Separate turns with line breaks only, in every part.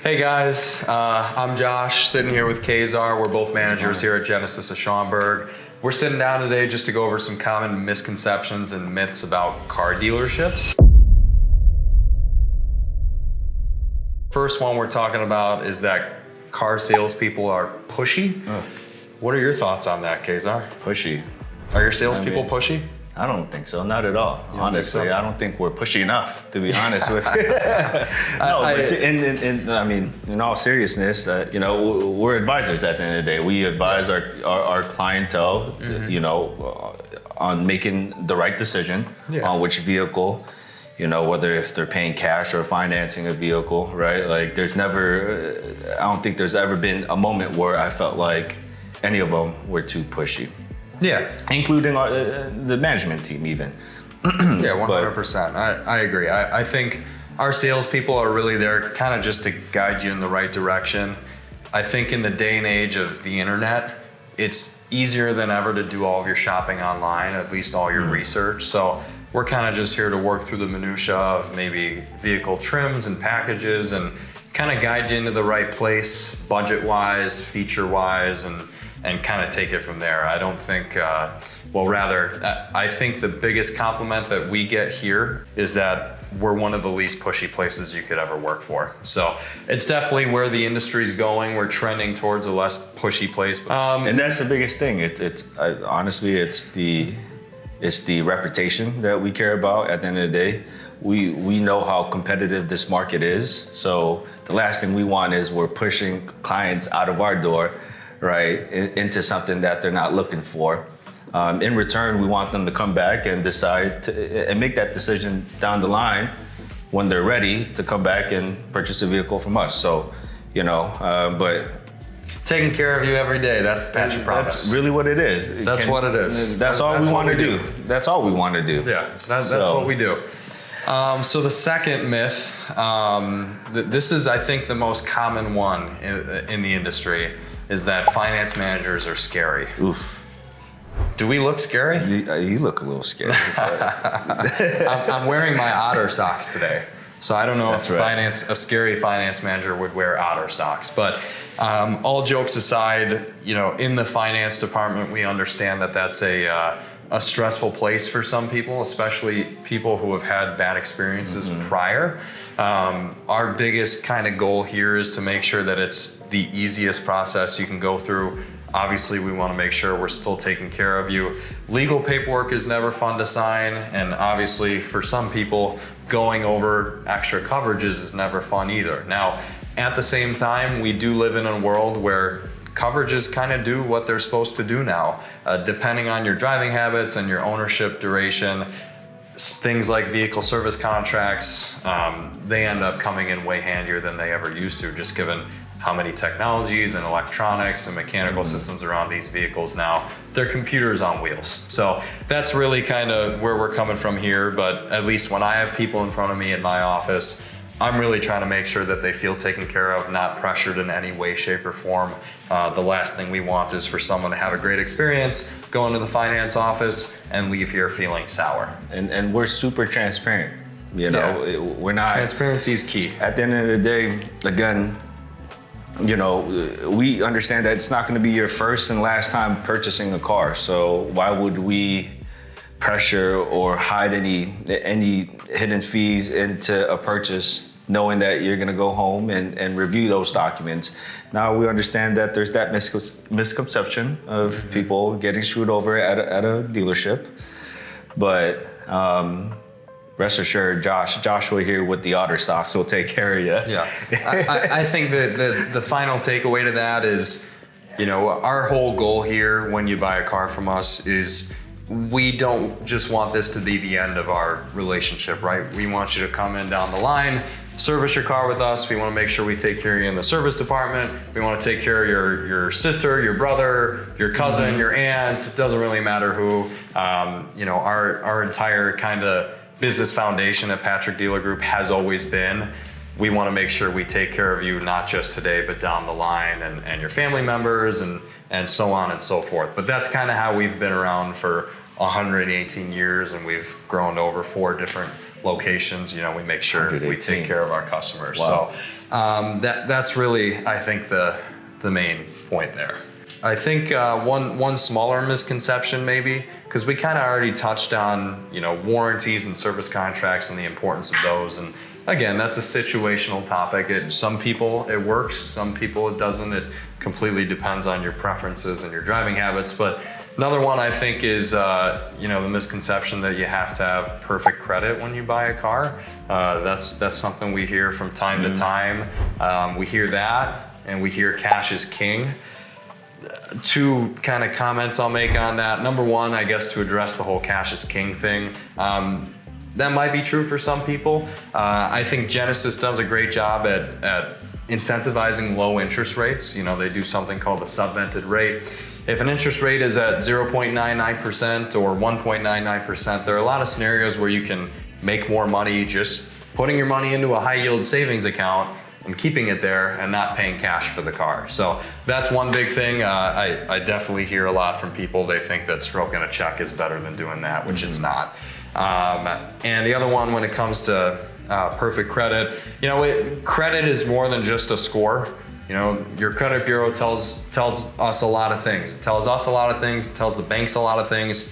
Hey guys, I'm Josh, sitting here with Kazar. We're both managers here at Genesis of Schaumburg. We're sitting down today just to go over some common misconceptions and myths about car dealerships. First one we're talking about is that car salespeople are pushy. What are your thoughts on that, Kazar?
Pushy.
Are your salespeople pushy?
I don't think so, not at all. Honestly,
so?
I don't think we're pushy enough, to be honest with you. I mean, in all seriousness, we're advisors at the end of the day. We advise our clientele, on making the right decision on which vehicle, whether if they're paying cash or financing a vehicle, right? Like I don't think there's ever been a moment where I felt like any of them were too pushy.
Yeah.
Including the management team even.
Yeah, 100%. I agree. I think our salespeople are really there kind of just to guide you in the right direction. I think in the day and age of the internet, it's easier than ever to do all of your shopping online, at least all your research. So we're kind of just here to work through the minutia of maybe vehicle trims and packages and kind of guide you into the right place, budget-wise, feature-wise, and kind of take it from there. I don't think, I think the biggest compliment that we get here is that we're one of the least pushy places you could ever work for. So it's definitely where the industry's going. We're trending towards a less pushy place.
And that's the biggest thing. Honestly, it's the reputation that we care about at the end of the day. We know how competitive this market is. So the last thing we want is we're pushing clients out of our door, right, into something that they're not looking for. In return, we want them to come back and decide and make that decision down the line when they're ready to come back and purchase a vehicle from us. So, but
taking care of you every day, that's the Patrick promise.
That's really what it is.
That's what it is.
That's all we want to do. That's all we want to do.
Yeah, that's what we do. So the second myth, this is, I think, the most common one in the industry, is that finance managers are scary.
Oof.
Do we look scary?
You look a little scary.
I'm wearing my otter socks today. So I don't know if a scary finance manager would wear otter socks. But all jokes aside, in the finance department, we understand that that's a stressful place for some people, especially people who have had bad experiences prior. Our biggest kind of goal here is to make sure that it's the easiest process you can go through. Obviously, we want to make sure we're still taking care of you. Legal paperwork is never fun to sign, and obviously for some people, going over extra coverages is never fun either. Now, at the same time, we do live in a world where coverages kind of do what they're supposed to do now. Depending on your driving habits and your ownership duration, things like vehicle service contracts, they end up coming in way handier than they ever used to, just given how many technologies and electronics and mechanical systems are on these vehicles now. They're computers on wheels. So that's really kind of where we're coming from here, but at least when I have people in front of me in my office, I'm really trying to make sure that they feel taken care of, not pressured in any way, shape, or form. The last thing we want is for someone to have a great experience, go into the finance office, and leave here feeling sour.
And we're super transparent. We're not.
Transparency is key.
At the end of the day, again, we understand that it's not going to be your first and last time purchasing a car. So why would we pressure or hide any hidden fees into a purchase, knowing that you're going to go home and review those documents? Now we understand that there's that misconception of people getting screwed over at a dealership, but rest assured, Joshua here with the otter socks will take care of you.
Yeah, I think that the final takeaway to that is, our whole goal here when you buy a car from us is we don't just want this to be the end of our relationship, right? We want you to come in down the line, service your car with us. We want to make sure we take care of you in the service department. We want to take care of your sister, your brother, your cousin, your aunt. It doesn't really matter who. Our entire kind of business foundation at Patrick Dealer Group has always been, we want to make sure we take care of you, not just today, but down the line, and your family members and so on and so forth. But that's kind of how we've been around for 118 years, and we've grown to over 4 different locations, we make sure we
118.
take care of our customers.
Wow.
So that's really, I think, the main point there. I think one smaller misconception maybe, because we kind of already touched on, warranties and service contracts and the importance of those. And again, that's a situational topic. Some people it works, some people it doesn't. It completely depends on your preferences and your driving habits. But another one I think is, the misconception that you have to have perfect credit when you buy a car. That's something we hear from time to time. We hear that, and we hear cash is king. Two kind of comments I'll make on that. Number one, I guess to address the whole cash is king thing. That might be true for some people. I think Genesis does a great job at incentivizing low interest rates. They do something called the subvented rate. If an interest rate is at 0.99% or 1.99%, there are a lot of scenarios where you can make more money just putting your money into a high yield savings account and keeping it there and not paying cash for the car. So that's one big thing. I definitely hear a lot from people. They think that stroking a check is better than doing that, which it's not. And the other one, when it comes to perfect credit, credit is more than just a score. Your credit bureau tells us a lot of things. It tells us a lot of things. It tells the banks a lot of things.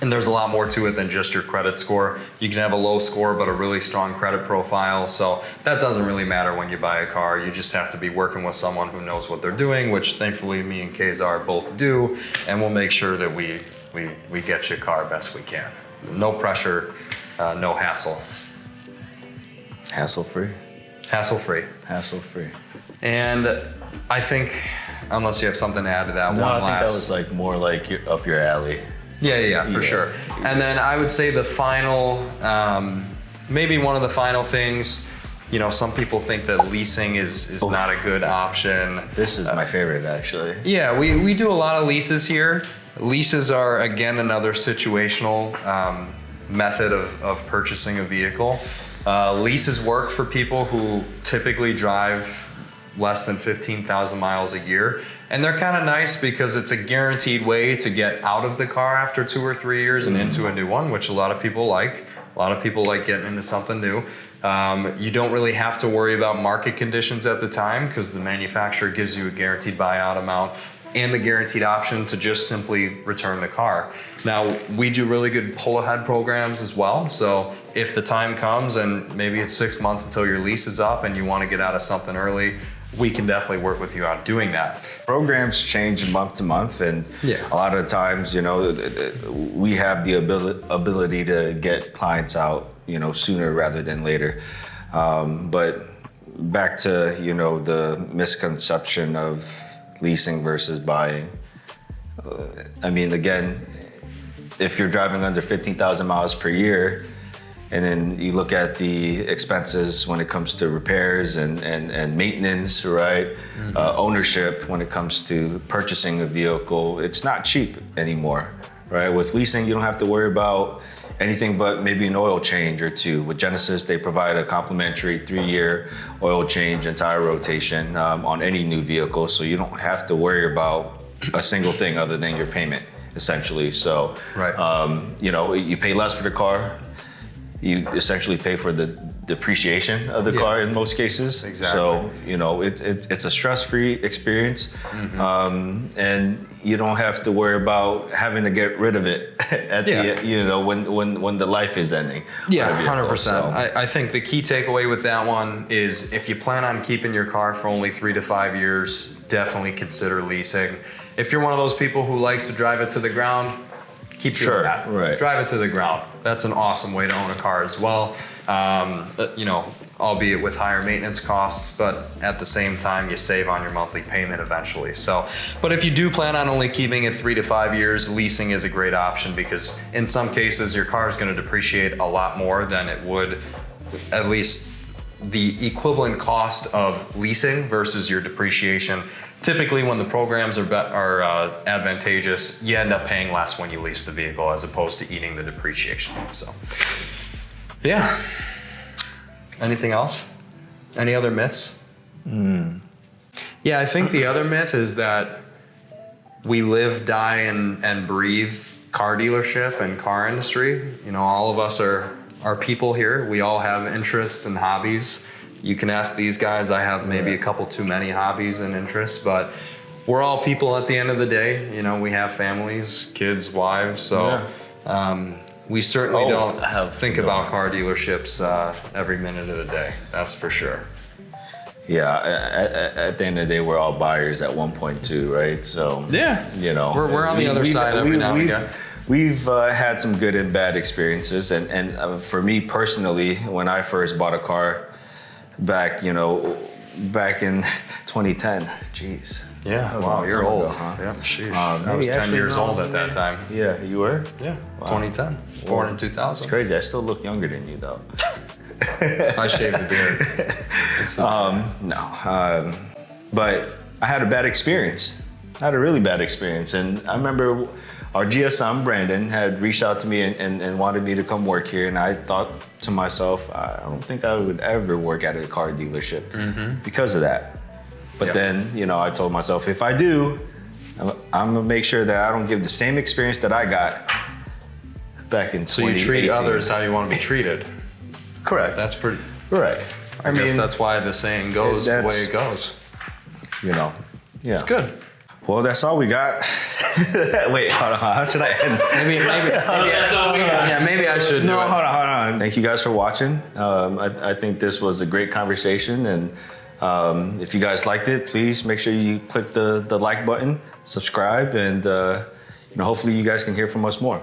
And there's a lot more to it than just your credit score. You can have a low score, but a really strong credit profile. So that doesn't really matter when you buy a car. You just have to be working with someone who knows what they're doing, which thankfully me and Kazar both do. And we'll make sure that we get you a car best we can. No pressure, no hassle.
Hassle-free?
Hassle-free.
Hassle-free.
And I think, unless you have something to add to that,
I think that was more up your alley.
Yeah, for sure. And then I would say the final, maybe one of the final things, some people think that leasing is not a good option.
This is my favorite, actually.
Yeah, we do a lot of leases here. Leases are, again, another situational method of purchasing a vehicle. Leases work for people who typically drive less than 15,000 miles a year. And they're kind of nice because it's a guaranteed way to get out of the car after 2 or 3 years and into a new one, which a lot of people like. A lot of people like getting into something new. You don't really have to worry about market conditions at the time because the manufacturer gives you a guaranteed buyout amount and the guaranteed option to just simply return the car. Now, we do really good pull ahead programs as well. So if the time comes and maybe it's 6 months until your lease is up and you want to get out of something early, we can definitely work with you on doing that.
Programs change month to month, and a lot of times, we have the ability to get clients out, sooner rather than later. But back to, the misconception of leasing versus buying. Again, if you're driving under 15,000 miles per year, and then you look at the expenses when it comes to repairs and maintenance, right? Mm-hmm. Ownership when it comes to purchasing a vehicle, it's not cheap anymore, right? With leasing, you don't have to worry about anything but maybe an oil change or two. With Genesis, they provide a complimentary 3-year oil change and tire rotation on any new vehicle, so you don't have to worry about a single thing other than your payment, essentially. So, you pay less for the car. You essentially pay for the depreciation of the car in most cases.
Exactly.
So, it's a stress-free experience. Mm-hmm. And you don't have to worry about having to get rid of it at when the life is ending.
Yeah, 100%. So. I think the key takeaway with that one is if you plan on keeping your car for only 3 to 5 years, definitely consider leasing. If you're one of those people who likes to drive it to the ground, keep doing that.
Right.
Drive it to the ground. That's an awesome way to own a car as well. Albeit with higher maintenance costs, but at the same time, you save on your monthly payment eventually. So, but if you do plan on only keeping it 3 to 5 years, leasing is a great option because in some cases, your car is going to depreciate a lot more than it would, at least the equivalent cost of leasing versus your depreciation. Typically, when the programs are advantageous, you end up paying less when you lease the vehicle as opposed to eating the depreciation. So, yeah. Anything else? Any other myths? Yeah, I think the other myth is that we live, die, and breathe car dealership and car industry. All of us are our people here. We all have interests and hobbies. You can ask these guys. I have maybe a couple too many hobbies and interests, but we're all people at the end of the day. You know, we have families, kids, wives, so we certainly don't think about car dealerships every minute of the day. That's for sure.
Yeah, at the end of the day, we're all buyers at one point too, right? So you know,
we're on the other side every now and again.
We've had some good and bad experiences, and for me personally, when I first bought a car back in 2010, jeez.
Yeah, wow, you're old. Huh? Yeah, sheesh. I was 10 years old at that time.
Yeah, you were?
Yeah, wow. 2010, born in 2000.
It's crazy, I still look younger than you though.
I shaved the beard.
But I had a bad experience. I had a really bad experience. And I remember our GSM, Brandon, had reached out to me and wanted me to come work here. And I thought to myself, I don't think I would ever work at a car dealership because of that. But then, you know, I told myself, if I do, I'm gonna make sure that I don't give the same experience that I got back in 2018.
So you treat others how you want to be treated.
Correct.
That's pretty.
Right.
I guess that's why the saying goes the way it goes.
You know. Yeah.
It's good.
Well, that's all we got. Wait, hold on. How should I end?
Maybe that's all we got. Yeah, maybe I should.
No, hold on. Thank you guys for watching. I think this was a great conversation, and if you guys liked it, please make sure you click the like button, subscribe, and hopefully you guys can hear from us more.